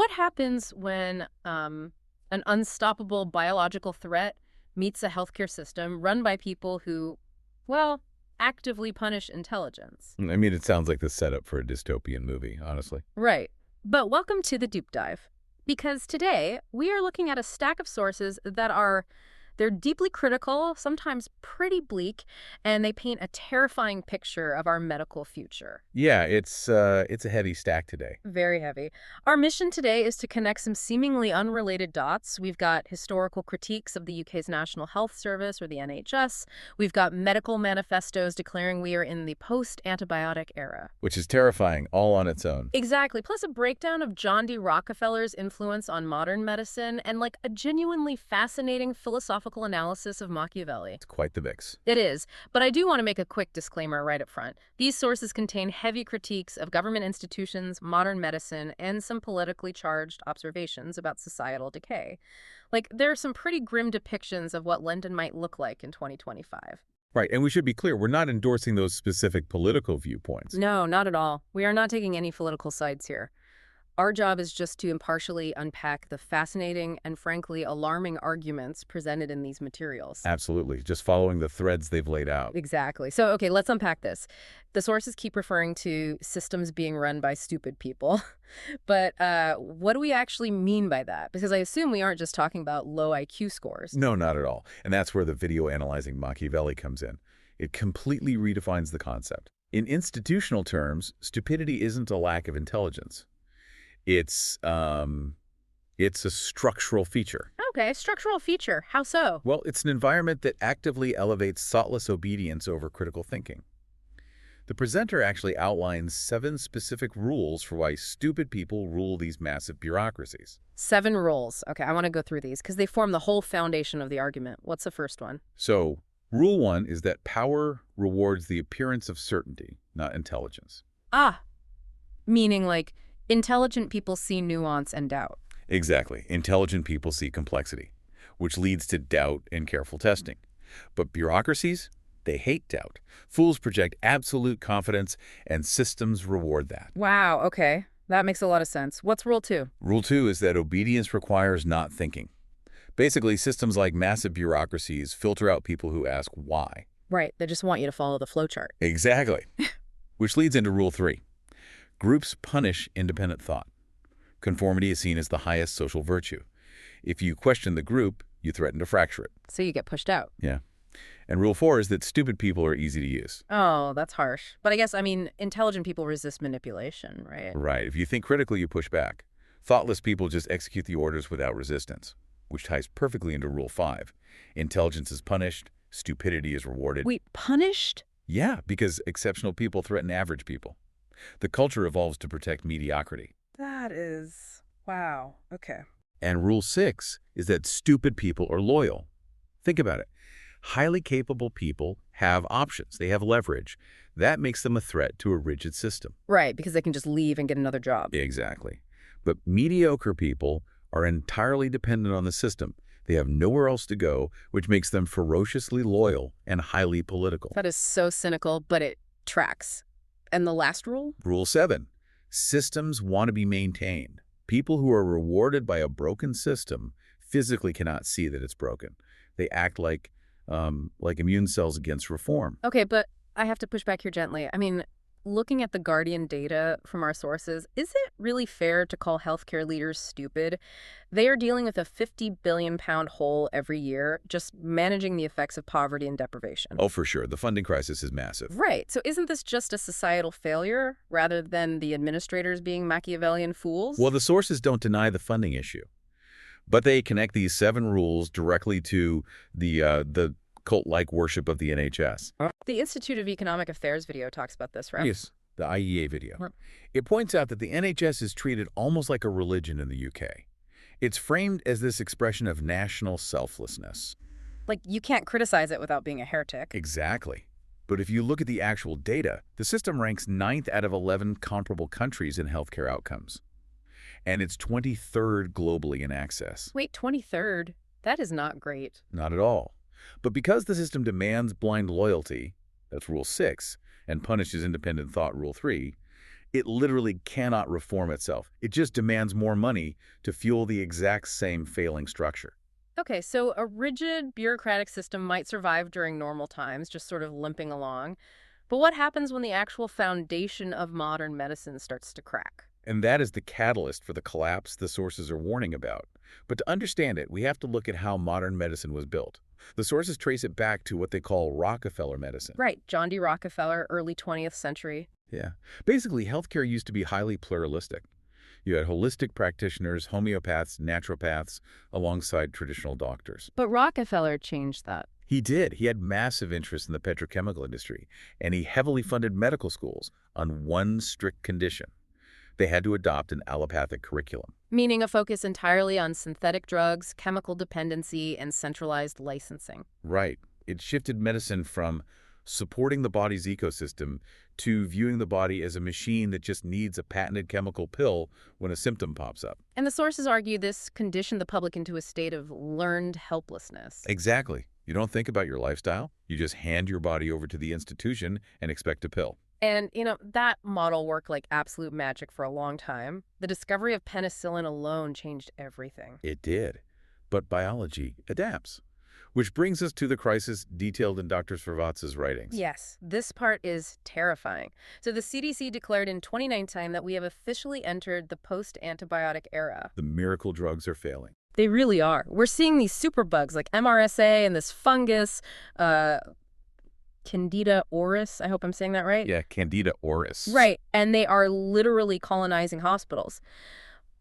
what happens when an unstoppable biological threat meets a healthcare system run by people who, well, actively punish intelligence? I mean, it sounds like the setup for a dystopian movie, honestly. Right. But welcome to the deep dive. Because today we are looking at a stack of sources that are they're deeply critical, sometimes pretty bleak, and they paint a terrifying picture of our medical future. Yeah, it's a heavy stack today. Very heavy. Our mission today is to connect some seemingly unrelated dots. We've got historical critiques of the UK's National Health Service, or the NHS. We've got medical manifestos declaring we are in the post-antibiotic era. Which is terrifying all on its own. Exactly. Plus a breakdown of John D. Rockefeller's influence on modern medicine and like a genuinely fascinating philosophical analysis of Machiavelli. It's quite the mix. It is, but I do want to make a quick disclaimer right up front. These sources contain heavy critiques of government institutions, modern medicine, and some politically charged observations about societal decay. Like, there are some pretty grim depictions of what London might look like in 2025. Right, and we should be clear, we're not endorsing those specific political viewpoints. No, not at all. We are not taking any political sides here. Our job is just to impartially unpack the fascinating and frankly alarming arguments presented in these materials. Absolutely, just following the threads they've laid out. Exactly. So, okay, let's unpack this. The sources keep referring to systems being run by stupid people. But what do we actually mean by that? Because I assume we aren't just talking about low IQ scores. No, not at all. And that's where the video analyzing Machiavelli comes in. It completely redefines the concept. In institutional terms, stupidity isn't a lack of intelligence. It's a structural feature. Okay, structural feature. How so? Well, it's an environment that actively elevates thoughtless obedience over critical thinking. The presenter actually outlines 7 specific rules for why stupid people rule these massive bureaucracies. 7 rules. Okay, I want to go through these because they form the whole foundation of the argument. What's the first one? So, rule 1 is that power rewards the appearance of certainty, not intelligence. Ah, meaning like intelligent people see nuance and doubt. Exactly. Intelligent people see complexity, which leads to doubt and careful testing. But bureaucracies, they hate doubt. Fools project absolute confidence, and systems reward that. Wow, okay. That makes a lot of sense. What's rule 2? Rule 2 is that obedience requires not thinking. Basically, systems like massive bureaucracies filter out people who ask why. Right, they just want you to follow the flowchart. Exactly. Which leads into rule 3. Groups punish independent thought. Conformity is seen as the highest social virtue. If you question the group, you threaten to fracture it. So you get pushed out. Yeah. And rule 4 is that stupid people are easy to use. Oh, that's harsh. But I guess, intelligent people resist manipulation, right? Right. If you think critically, you push back. Thoughtless people just execute the orders without resistance, which ties perfectly into rule 5. Intelligence is punished, stupidity is rewarded. Wait, punished? Yeah, because exceptional people threaten average people. The culture evolves to protect mediocrity. That is... wow. Okay. And rule 6 is that stupid people are loyal. Think about it. Highly capable people have options. They have leverage. That makes them a threat to a rigid system. Right, because they can just leave and get another job. Exactly. But mediocre people are entirely dependent on the system. They have nowhere else to go, which makes them ferociously loyal and highly political. That is so cynical, but it tracks. And the last rule? Rule 7. Systems want to be maintained. People who are rewarded by a broken system physically cannot see that it's broken. They act like immune cells against reform. Okay, but I have to push back here gently. Looking at the Guardian data from our sources, is it really fair to call healthcare leaders stupid? They are dealing with a £50 billion hole every year, just managing the effects of poverty and deprivation. Oh, for sure. The funding crisis is massive. Right. So isn't this just a societal failure rather than the administrators being Machiavellian fools? Well, the sources don't deny the funding issue, but they connect these 7 rules directly to the cult-like worship of the NHS. The Institute of Economic Affairs video talks about this, right? Yes, the IEA video. Right. It points out that the NHS is treated almost like a religion in the UK. It's framed as this expression of national selflessness. Like, you can't criticize it without being a heretic. Exactly. But if you look at the actual data, the system ranks 9th out of 11 comparable countries in healthcare outcomes. And it's 23rd globally in access. Wait, 23rd? That is not great. Not at all. But because the system demands blind loyalty, that's Rule 6, and punishes independent thought, Rule 3, It literally cannot reform itself. It just demands more money to fuel the exact same failing structure. Okay, so a rigid bureaucratic system might survive during normal times, just sort of limping along. But what happens when the actual foundation of modern medicine starts to crack? And that is the catalyst for the collapse the sources are warning about. But to understand it, we have to look at how modern medicine was built. The sources trace it back to what they call Rockefeller medicine. Right, John D. Rockefeller, early 20th century. Yeah. Basically, healthcare used to be highly pluralistic. You had holistic practitioners, homeopaths, naturopaths, alongside traditional doctors. But Rockefeller changed that. He did. He had massive interest in the petrochemical industry, and he heavily funded medical schools on one strict condition. They had to adopt an allopathic curriculum. Meaning a focus entirely on synthetic drugs, chemical dependency, and centralized licensing. Right. It shifted medicine from supporting the body's ecosystem to viewing the body as a machine that just needs a patented chemical pill when a symptom pops up. And the sources argue this conditioned the public into a state of learned helplessness. Exactly. You don't think about your lifestyle. You just hand your body over to the institution and expect a pill. And, that model worked like absolute magic for a long time. The discovery of penicillin alone changed everything. It did. But biology adapts. Which brings us to the crisis detailed in Dr. Srivatsa's writings. Yes, this part is terrifying. So the CDC declared in 2019 that we have officially entered the post-antibiotic era. The miracle drugs are failing. They really are. We're seeing these superbugs like MRSA and this fungus, Candida auris. I hope I'm saying that right. Yeah, Candida auris. Right, and they are literally colonizing hospitals.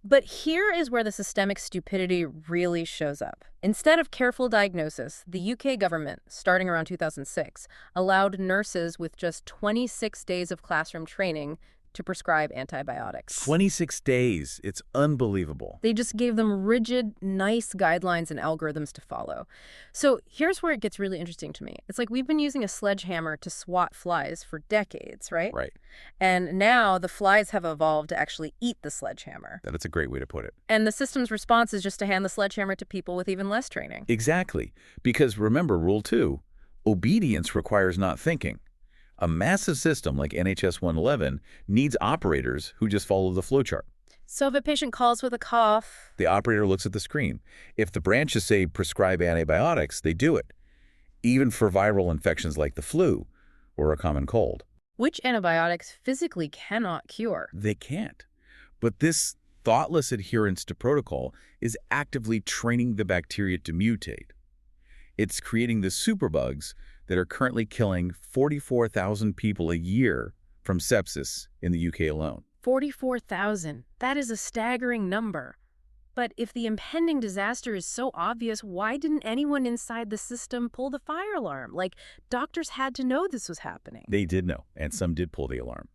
But here is where the systemic stupidity really shows up. Instead of careful diagnosis, the UK government, starting around 2006, allowed nurses with just 26 days of classroom training to prescribe antibiotics. 26 days. It's unbelievable. They just gave them rigid, nice guidelines and algorithms to follow. So here's where it gets really interesting to me. It's like we've been using a sledgehammer to swat flies for decades, right? Right. And now the flies have evolved to actually eat the sledgehammer. That's a great way to put it. And the system's response is just to hand the sledgehammer to people with even less training. Exactly. Because remember, Rule 2, obedience requires not thinking. A massive system like NHS 111 needs operators who just follow the flowchart. So if a patient calls with a cough, The operator looks at the screen. If the branches say prescribe antibiotics, they do it, even for viral infections like the flu or a common cold. which antibiotics physically cannot cure? They can't. But this thoughtless adherence to protocol is actively training the bacteria to mutate. It's creating the superbugs that are currently killing 44,000 people a year from sepsis in the UK alone. 44,000. That is a staggering number. But if the impending disaster is so obvious, why didn't anyone inside the system pull the fire alarm? Like, doctors had to know this was happening. They did know, and some did pull the alarm.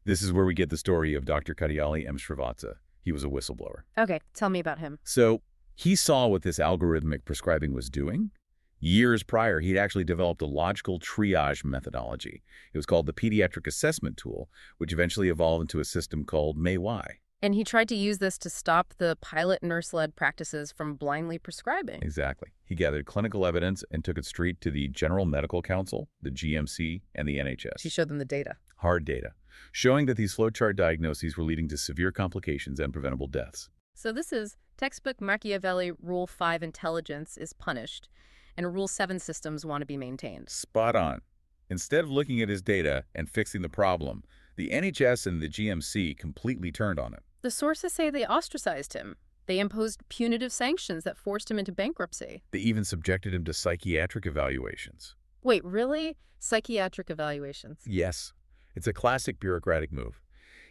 This is where we get the story of Dr. Kadiyali Srivatsa. He was a whistleblower. Okay, tell me about him. So he saw what this algorithmic prescribing was doing. Years prior, he'd actually developed a logical triage methodology. It was called the Pediatric Assessment Tool, which eventually evolved into a system called MAY-Y. And he tried to use this to stop the pilot nurse-led practices from blindly prescribing. Exactly. He gathered clinical evidence and took it straight to the General Medical Council, the GMC, and the NHS. He showed them the data. Hard data, showing that these flowchart diagnoses were leading to severe complications and preventable deaths. So this is textbook Machiavelli Rule 5 intelligence is punished, and Rule 7 systems want to be maintained. Spot on. Instead of looking at his data and fixing the problem, the NHS and the GMC completely turned on it. The sources say they ostracized him. They imposed punitive sanctions that forced him into bankruptcy. They even subjected him to psychiatric evaluations. Wait, really? Psychiatric evaluations? Yes, it's a classic bureaucratic move.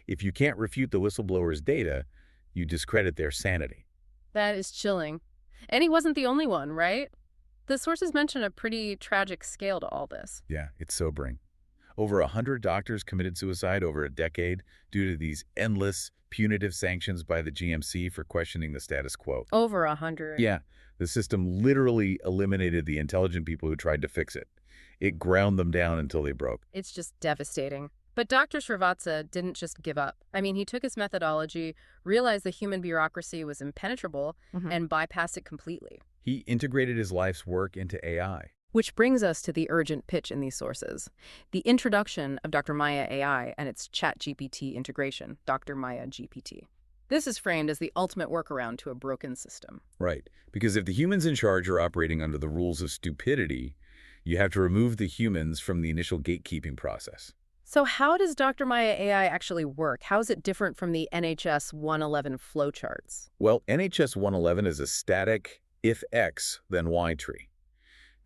If you can't refute the whistleblower's data, you discredit their sanity. That is chilling. And he wasn't the only one, right? The sources mention a pretty tragic scale to all this. Yeah, it's sobering. Over 100 doctors committed suicide over a decade due to these endless, punitive sanctions by the GMC for questioning the status quo. Over 100. Yeah, the system literally eliminated the intelligent people who tried to fix it. It ground them down until they broke. It's just devastating. But Dr. Srivatsa didn't just give up. I mean, he took his methodology, realized the human bureaucracy was impenetrable, and bypassed it completely. He integrated his life's work into AI. Which brings us to the urgent pitch in these sources. The introduction of Dr. Maya AI and its ChatGPT integration, Dr. Maya GPT. This is framed as the ultimate workaround to a broken system. Right. Because if the humans in charge are operating under the rules of stupidity, you have to remove the humans from the initial gatekeeping process. So how does Dr. Maya AI actually work? How is it different from the NHS 111 flowcharts? Well, NHS 111 is a static if X, then Y tree.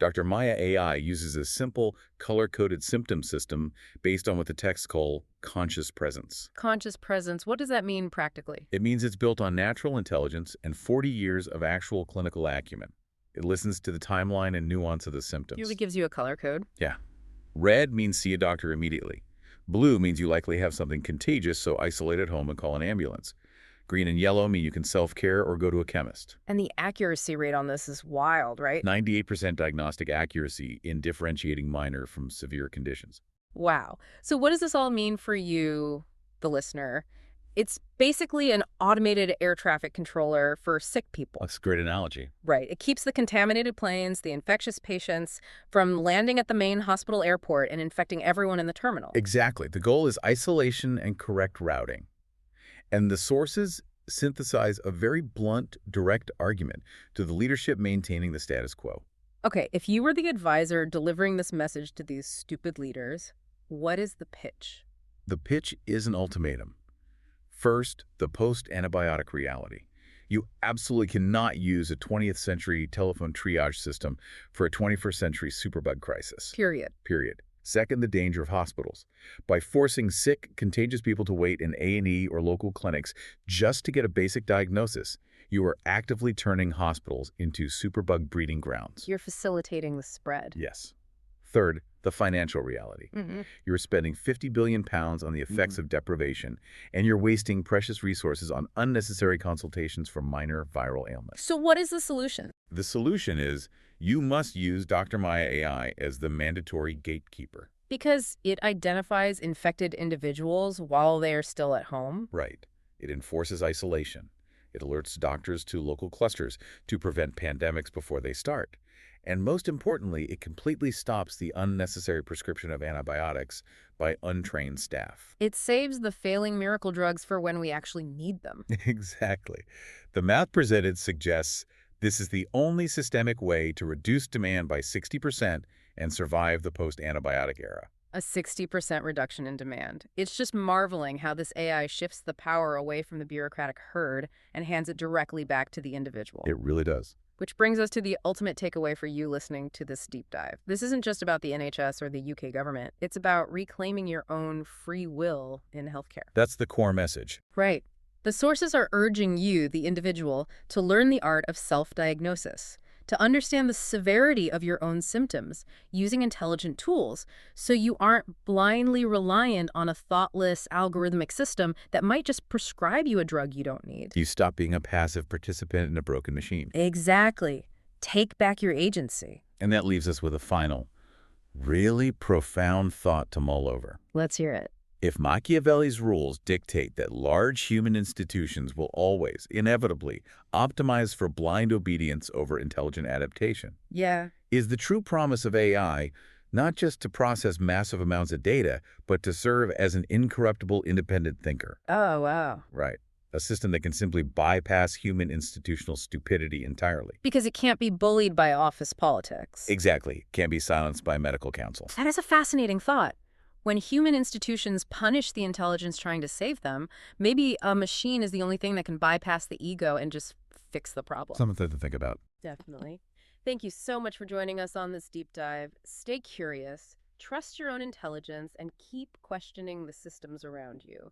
Dr. Maya AI uses a simple, color-coded symptom system based on what the texts call conscious presence. Conscious presence, what does that mean practically? It means it's built on natural intelligence and 40 years of actual clinical acumen. It listens to the timeline and nuance of the It symptoms. really gives you a color code. Yeah. Red means see a doctor immediately. Blue means you likely have something contagious, so isolate at home and call an ambulance. Green and yellow mean you can self-care or go to a chemist. And the accuracy rate on this is wild, right? 98% diagnostic accuracy in differentiating minor from severe conditions. Wow. So what does this all mean for you, the listener? It's basically an automated air traffic controller for sick people. That's a great analogy. Right. It keeps the contaminated planes, the infectious patients, from landing at the main hospital airport and infecting everyone in the terminal. Exactly. The goal is isolation and correct routing. And the sources synthesize a very blunt, direct argument to the leadership maintaining the status quo. Okay, if you were the advisor delivering this message to these stupid leaders, what is the pitch? The pitch is an ultimatum. First, the post-antibiotic reality. You absolutely cannot use a 20th century telephone triage system for a 21st century superbug crisis. Period. Period. Second, the danger of hospitals. By forcing sick, contagious people to wait in A&E or local clinics just to get a basic diagnosis, you are actively turning hospitals into superbug breeding grounds. You're facilitating the spread. Yes. Third, the financial reality. Mm-hmm. You're spending £50 billion on the effects of deprivation, and you're wasting precious resources on unnecessary consultations for minor viral ailments. So what is the solution? The solution is you must use Dr. Maya AI as the mandatory gatekeeper. Because it identifies infected individuals while they are still at home? Right. It enforces isolation. It alerts doctors to local clusters to prevent pandemics before they start. And most importantly, it completely stops the unnecessary prescription of antibiotics by untrained staff. It saves the failing miracle drugs for when we actually need them. Exactly. The math presented suggests this is the only systemic way to reduce demand by 60% and survive the post-antibiotic era. A 60% reduction in demand. It's just marveling how this AI shifts the power away from the bureaucratic herd and hands it directly back to the individual. It really does. Which brings us to the ultimate takeaway for you listening to this deep dive. This isn't just about the NHS or the UK government. It's about reclaiming your own free will in healthcare. That's the core message. Right. The sources are urging you, the individual, to learn the art of self-diagnosis, to understand the severity of your own symptoms using intelligent tools so you aren't blindly reliant on a thoughtless algorithmic system that might just prescribe you a drug you don't need. You stop being a passive participant in a broken machine. Exactly. Take back your agency. And that leaves us with a final, really profound thought to mull over. Let's hear it. If Machiavelli's rules dictate that large human institutions will always, inevitably, optimize for blind obedience over intelligent adaptation, Yeah. is the true promise of AI not just to process massive amounts of data, but to serve as an incorruptible, independent thinker? Oh, wow. Right. A system that can simply bypass human institutional stupidity entirely. Because it can't be bullied by office politics. Exactly. Can't be silenced by medical counsel. That is a fascinating thought. When human institutions punish the intelligence trying to save them, maybe a machine is the only thing that can bypass the ego and just fix the problem. Something to think about. Definitely. Thank you so much for joining us on this deep dive. Stay curious, trust your own intelligence, and keep questioning the systems around you.